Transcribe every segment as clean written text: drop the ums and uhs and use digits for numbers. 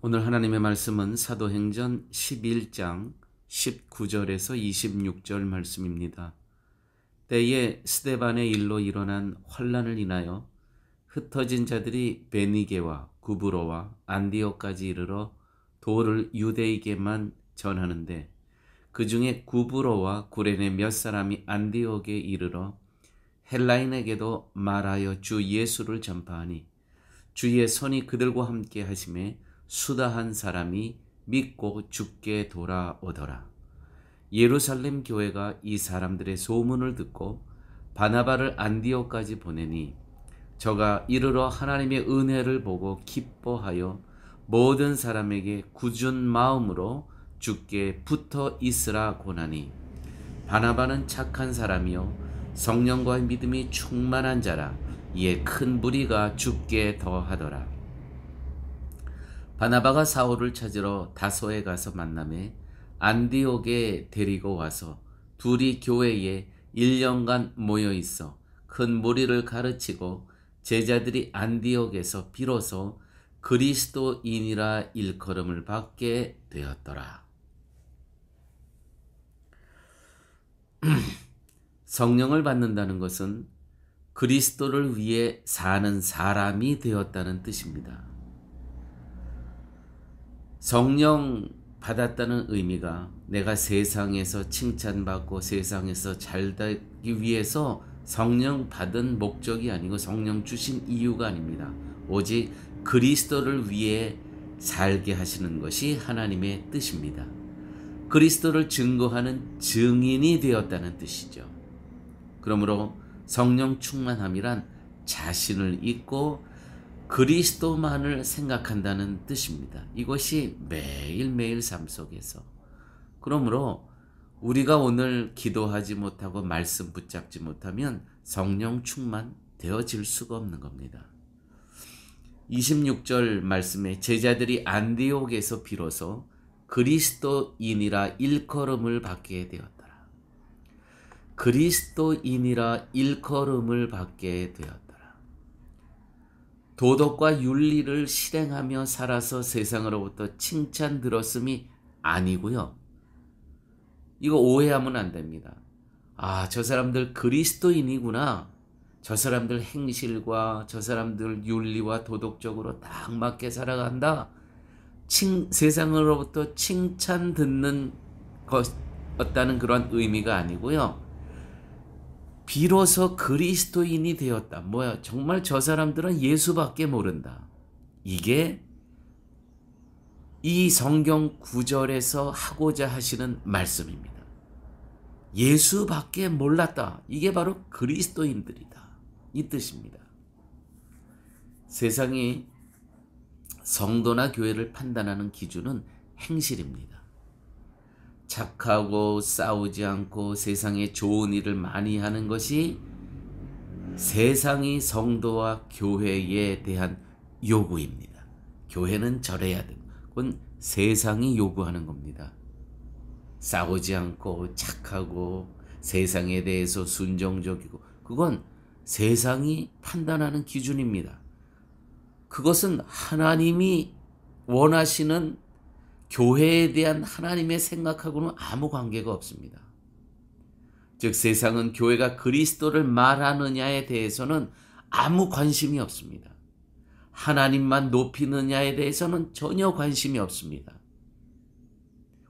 오늘 하나님의 말씀은 사도행전 11장 19절에서 26절 말씀입니다. 때에 스데반의 일로 일어난 환난을 인하여 흩어진 자들이 베니게와 구브로와 안디옥까지 이르러 도를 유대에게만 전하는데 그 중에 구브로와 구레네 몇 사람이 안디옥에 이르러 헬라인에게도 말하여 주 예수를 전파하니 주의 손이 그들과 함께 하심에 수다한 사람이 믿고 주께 돌아오더라. 예루살렘 교회가 이 사람들의 소문을 듣고 바나바를 안디옥까지 보내니 저가 이르러 하나님의 은혜를 보고 기뻐하여 모든 사람에게 굳은 마음으로 주께 붙어 있으라 고나니 바나바는 착한 사람이요 성령과 믿음이 충만한 자라. 이에 큰 무리가 주께 더하더라. 바나바가 사울을 찾으러 다소에 가서 만나매 안디옥에 데리고 와서 둘이 교회에 1년간 모여 있어 큰 무리를 가르치고 제자들이 안디옥에서 비로소 그리스도인이라 일컬음을 받게 되었더라. 성령을 받는다는 것은 그리스도를 위해 사는 사람이 되었다는 뜻입니다. 성령 받았다는 의미가 내가 세상에서 칭찬받고 세상에서 잘 되기 위해서 성령 받은 목적이 아니고 성령 주신 이유가 아닙니다. 오직 그리스도를 위해 살게 하시는 것이 하나님의 뜻입니다. 그리스도를 증거하는 증인이 되었다는 뜻이죠. 그러므로 성령 충만함이란 자신을 잊고 그리스도만을 생각한다는 뜻입니다. 이것이 매일매일 삶 속에서. 그러므로 우리가 오늘 기도하지 못하고 말씀 붙잡지 못하면 성령 충만 되어질 수가 없는 겁니다. 26절 말씀에 제자들이 안디옥에서 비로소 그리스도인이라 일컬음을 받게 되었더라. 그리스도인이라 일컬음을 받게 되었더라. 도덕과 윤리를 실행하며 살아서 세상으로부터 칭찬 들었음이 아니고요. 이거 오해하면 안 됩니다. 아, 저 사람들 그리스도인이구나. 저 사람들 행실과 저 사람들 윤리와 도덕적으로 딱 맞게 살아간다. 세상으로부터 칭찬 듣는 것었다는 그런 의미가 아니고요. 비로소 그리스도인이 되었다. 뭐야? 정말 저 사람들은 예수밖에 모른다. 이게 이 성경 구절에서 하고자 하시는 말씀입니다. 예수밖에 몰랐다. 이게 바로 그리스도인들이다. 이 뜻입니다. 세상이 성도나 교회를 판단하는 기준은 행실입니다. 착하고 싸우지 않고 세상에 좋은 일을 많이 하는 것이 세상이 성도와 교회에 대한 요구입니다. 교회는 저래야 됩니다. 그건 세상이 요구하는 겁니다. 싸우지 않고 착하고 세상에 대해서 순종적이고 그건 세상이 판단하는 기준입니다. 그것은 하나님이 원하시는 교회에 대한 하나님의 생각하고는 아무 관계가 없습니다. 즉 세상은 교회가 그리스도를 말하느냐에 대해서는 아무 관심이 없습니다. 하나님만 높이느냐에 대해서는 전혀 관심이 없습니다.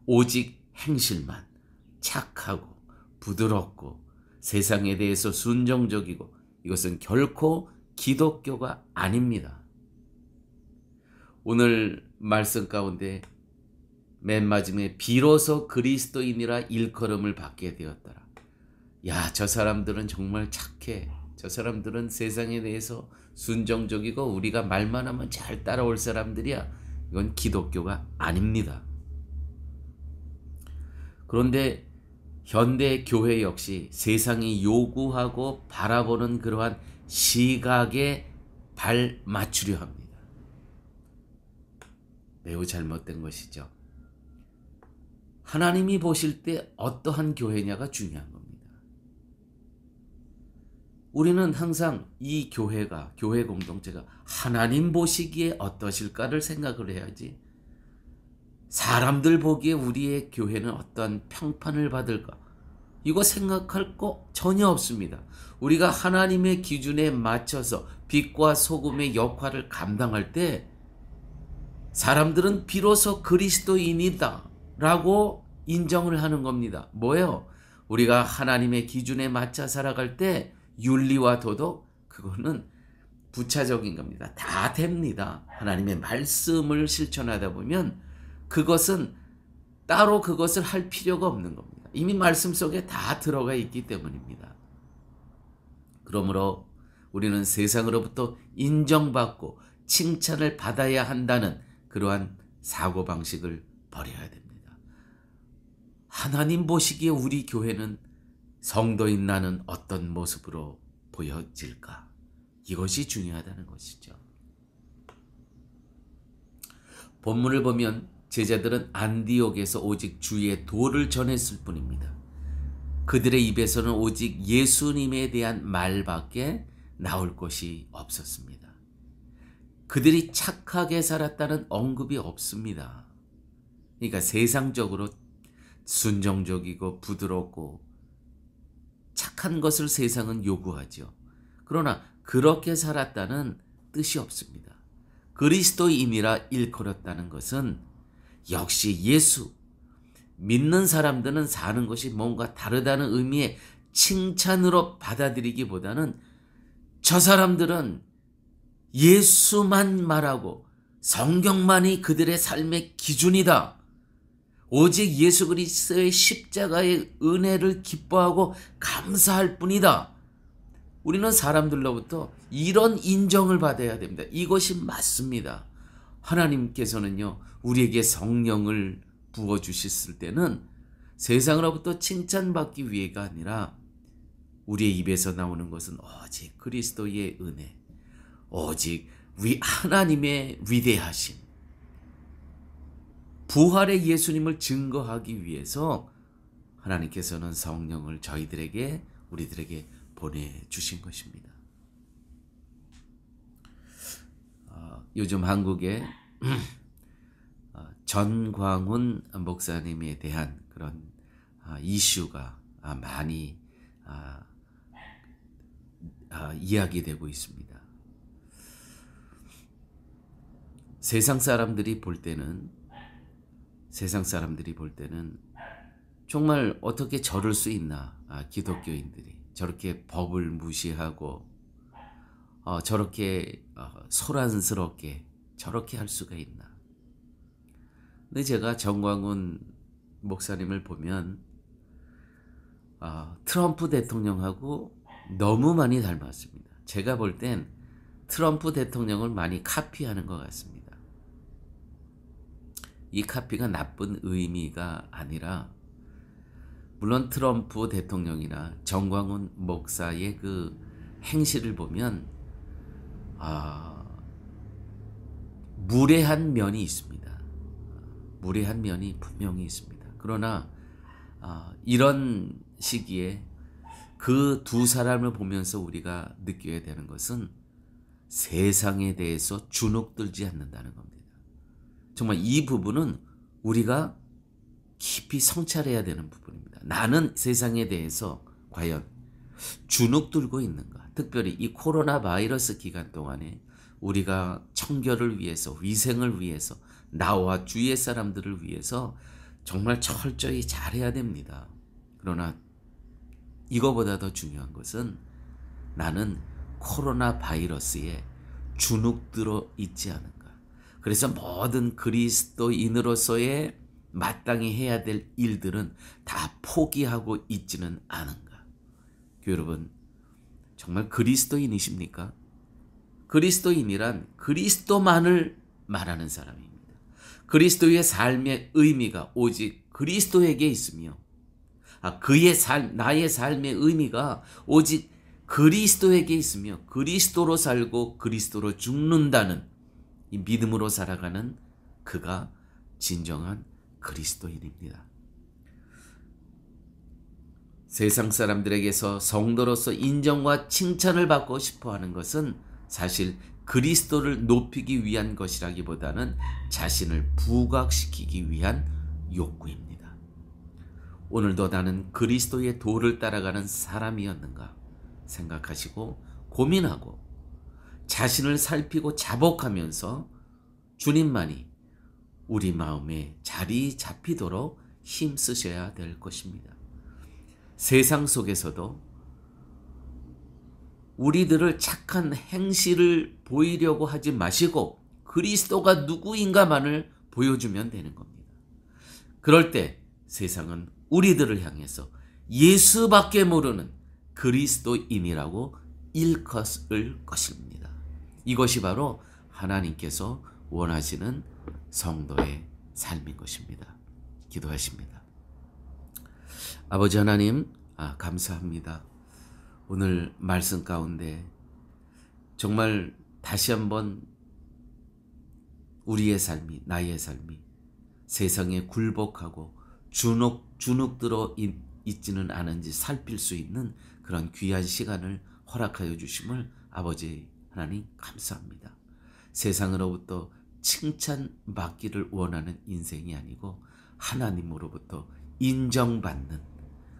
오직 행실만 착하고 부드럽고 세상에 대해서 순종적이고 이것은 결코 기독교가 아닙니다. 오늘 말씀 가운데 맨 마지막에 비로소 그리스도인이라 일컬음을 받게 되었더라. 야, 저 사람들은 정말 착해. 저 사람들은 세상에 대해서 순종적이고 우리가 말만 하면 잘 따라올 사람들이야. 이건 기독교가 아닙니다. 그런데 현대 교회 역시 세상이 요구하고 바라보는 그러한 시각에 발 맞추려 합니다. 매우 잘못된 것이죠. 하나님이 보실 때 어떠한 교회냐가 중요한 겁니다. 우리는 항상 이 교회가, 교회 공동체가 하나님 보시기에 어떠실까를 생각을 해야지 사람들 보기에 우리의 교회는 어떠한 평판을 받을까? 이거 생각할 거 전혀 없습니다. 우리가 하나님의 기준에 맞춰서 빛과 소금의 역할을 감당할 때 사람들은 비로소 그리스도인이다 라고 인정을 하는 겁니다. 뭐예요? 우리가 하나님의 기준에 맞춰 살아갈 때 윤리와 도덕, 그거는 부차적인 겁니다. 다 됩니다. 하나님의 말씀을 실천하다 보면 그것은 따로 그것을 할 필요가 없는 겁니다. 이미 말씀 속에 다 들어가 있기 때문입니다. 그러므로 우리는 세상으로부터 인정받고 칭찬을 받아야 한다는 그러한 사고방식을 버려야 됩니다. 하나님 보시기에 우리 교회는 성도인 나는 어떤 모습으로 보여질까? 이것이 중요하다는 것이죠. 본문을 보면 제자들은 안디옥에서 오직 주의 도를 전했을 뿐입니다. 그들의 입에서는 오직 예수님에 대한 말밖에 나올 것이 없었습니다. 그들이 착하게 살았다는 언급이 없습니다. 그러니까 세상적으로 순정적이고 부드럽고 착한 것을 세상은 요구하죠. 그러나 그렇게 살았다는 뜻이 없습니다. 그리스도인이라 일컬었다는 것은 역시 예수, 믿는 사람들은 사는 것이 뭔가 다르다는 의미의 칭찬으로 받아들이기보다는 저 사람들은 예수만 말하고 성경만이 그들의 삶의 기준이다. 오직 예수 그리스도의 십자가의 은혜를 기뻐하고 감사할 뿐이다. 우리는 사람들로부터 이런 인정을 받아야 됩니다. 이것이 맞습니다. 하나님께서는요, 우리에게 성령을 부어주셨을 때는 세상으로부터 칭찬받기 위해가 아니라 우리의 입에서 나오는 것은 오직 그리스도의 은혜, 오직 하나님의 위대하심, 부활의 예수님을 증거하기 위해서 하나님께서는 성령을 우리들에게 보내주신 것입니다. 요즘 한국에 전광훈 목사님에 대한 그런 이슈가 많이 이야기되고 있습니다. 세상 사람들이 볼 때는 정말 어떻게 저럴 수 있나, 기독교인들이 저렇게 법을 무시하고 저렇게 소란스럽게 저렇게 할 수가 있나. 근데 제가 정광훈 목사님을 보면 트럼프 대통령하고 너무 많이 닮았습니다. 제가 볼 땐 트럼프 대통령을 많이 카피하는 것 같습니다. 이 카피가 나쁜 의미가 아니라, 물론 트럼프 대통령이나 정광훈 목사의 그 행실을 보면 무례한 면이 있습니다. 무례한 면이 분명히 있습니다. 그러나 이런 시기에 그 두 사람을 보면서 우리가 느껴야 되는 것은 세상에 대해서 주눅들지 않는다는 겁니다. 정말 이 부분은 우리가 깊이 성찰해야 되는 부분입니다. 나는 세상에 대해서 과연 주눅들고 있는가? 특별히 이 코로나 바이러스 기간 동안에 우리가 청결을 위해서, 위생을 위해서, 나와 주위의 사람들을 위해서 정말 철저히 잘해야 됩니다. 그러나 이거보다 더 중요한 것은 나는 코로나 바이러스에 주눅들어 있지 않은가. 그래서 모든 그리스도인으로서의 마땅히 해야 될 일들은 다 포기하고 있지는 않은가. 여러분, 정말 그리스도인이십니까? 그리스도인이란 그리스도만을 말하는 사람입니다. 그리스도의 삶의 의미가 오직 그리스도에게 있으며, 나의 삶의 의미가 오직 그리스도에게 있으며, 그리스도로 살고 그리스도로 죽는다는 이 믿음으로 살아가는 그가 진정한 그리스도인입니다. 세상 사람들에게서 성도로서 인정과 칭찬을 받고 싶어 하는 것은 사실 그리스도를 높이기 위한 것이라기보다는 자신을 부각시키기 위한 욕구입니다. 오늘도 나는 그리스도의 도를 따라가는 사람이었는가 생각하시고 고민하고 자신을 살피고 자복하면서 주님만이 우리 마음에 자리 잡히도록 힘쓰셔야 될 것입니다. 세상 속에서도 우리들을 착한 행실을 보이려고 하지 마시고 그리스도가 누구인가만을 보여주면 되는 겁니다. 그럴 때 세상은 우리들을 향해서 예수밖에 모르는 그리스도인이라고 일컫을 것입니다. 이것이 바로 하나님께서 원하시는 성도의 삶인 것입니다. 기도하십니다. 아버지 하나님, 감사합니다. 오늘 말씀 가운데 정말 다시 한번 우리의 삶이, 나의 삶이 세상에 굴복하고 주눅들어 있지는 않은지 살필 수 있는 그런 귀한 시간을 허락하여 주심을 아버지 하나님 감사합니다. 세상으로부터 칭찬받기를 원하는 인생이 아니고 하나님으로부터 인정받는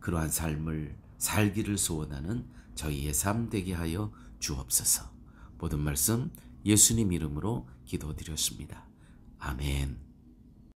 그러한 삶을 살기를 소원하는 저희의 삶 되게 하여 주옵소서. 모든 말씀 예수님 이름으로 기도드렸습니다. 아멘.